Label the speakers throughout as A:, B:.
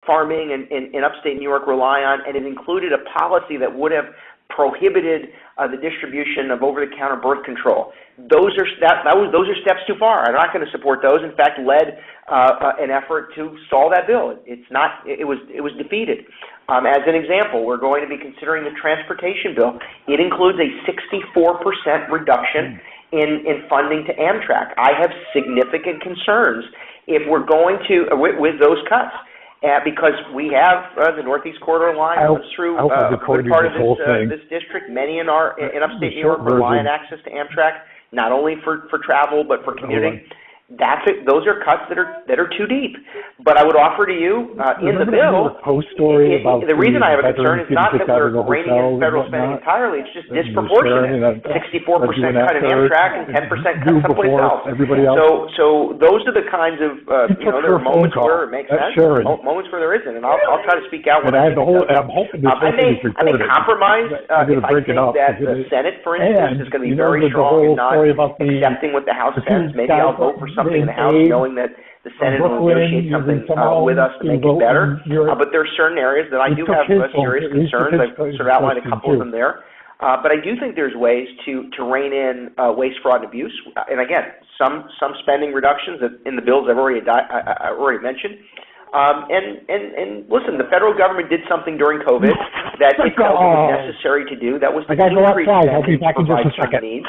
A: farming in upstate New York rely on, and it included a policy that would have prohibited the distribution of over-the-counter birth control. Those are steps too far. I'm not going to support those. In fact, led an effort to stall that bill. It was defeated. As an example, we're going to be considering the transportation bill. It includes a 64% reduction in funding to Amtrak. I have significant concerns if we're going to with those cuts. Because we have the Northeast Corridor line runs through a good part of this district. Many in upstate New York rely on access to Amtrak, not only for travel but for commuting. Those are cuts that are too deep. But I would offer to you in the bill, the reason I have a concern is not that we're reining in federal spending entirely. It's just disproportionate. 64% cut in Amtrak and 10% cut someplace else. So those are the kinds of there are moments where it makes sense, moments where there isn't, and I'll try to speak out when I may compromise if I think that the Senate, for instance, is going to be very strong in not accepting what the House says. Maybe I'll vote for something in the House, knowing that the Senate will negotiate something with us to make it better. But there are certain areas that I do have serious concerns. I've sort of outlined a couple of them there. But I do think there's ways to rein in waste, fraud, and abuse. And again, some spending reductions in the bills I've already mentioned. And listen, the federal government did something during COVID that it felt was necessary to do. That was to increase spending to provide certain needs,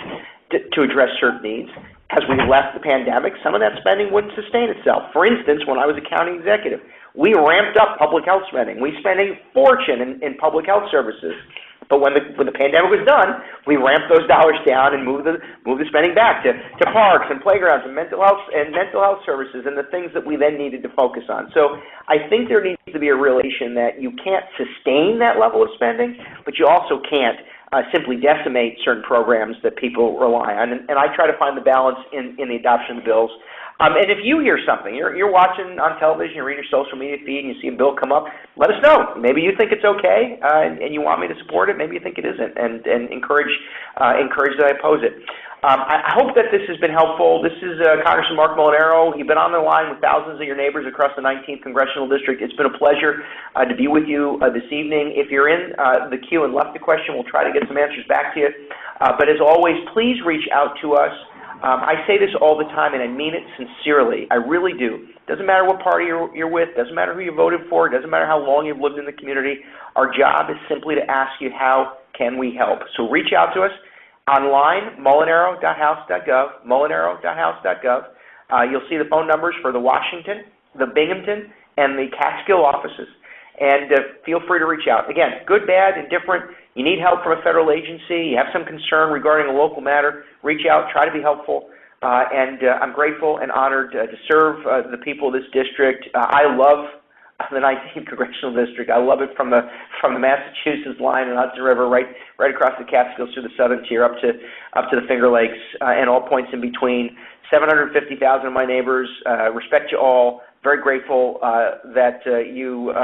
A: to address certain needs. As we left the pandemic, some of that spending wouldn't sustain itself. For instance, when I was a county executive, we ramped up public health spending. We spent a fortune in public health services. But when the pandemic was done, we ramped those dollars down and moved the spending back to parks and playgrounds and mental health services and the things that we then needed to focus on. So I think there needs to be a realization that you can't sustain that level of spending, but you also can't simply decimate certain programs that people rely on. And I try to find the balance in the adoption of the bills. And if you hear something, you're watching on television, you read your social media feed, and you see a bill come up, let us know. Maybe you think it's okay, and you want me to support it. Maybe you think it isn't, and encourage that I oppose it. I hope that this has been helpful. This is Congressman Marc Molinaro. You've been on the line with thousands of your neighbors across the 19th Congressional District. It's been a pleasure to be with you this evening. If you're in the queue and left a question, we'll try to get some answers back to you. But as always, please reach out to us. I say this all the time, and I mean it sincerely. I really do. Doesn't matter what party you're with. Doesn't matter who you voted for. Doesn't matter how long you've lived in the community. Our job is simply to ask you, how can we help? So reach out to us online, molinaro.house.gov, molinaro.house.gov. You'll see the phone numbers for the Washington, the Binghamton, and the Catskill offices. And feel free to reach out. Again, good, bad, indifferent. You need help from a federal agency. You have some concern regarding a local matter. Reach out. Try to be helpful. And I'm grateful and honored to serve the people of this district. I love the 19th Congressional District. I love it from the Massachusetts line and Hudson River, right across the Catskills through the southern tier up to the Finger Lakes and all points in between. 750,000 of my neighbors. Respect you all. Very grateful that you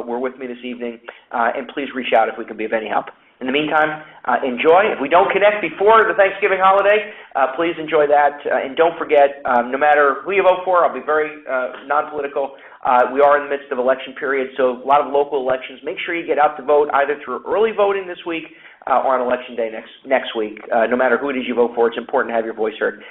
A: were with me this evening, and please reach out if we can be of any help. In the meantime, enjoy. If we don't connect before the Thanksgiving holiday, please enjoy that. And don't forget, no matter who you vote for, I'll be very non-political. We are in the midst of election period, so a lot of local elections. Make sure you get out to vote either through early voting this week or on Election Day next week. No matter who it is you vote for, it's important to have your voice heard.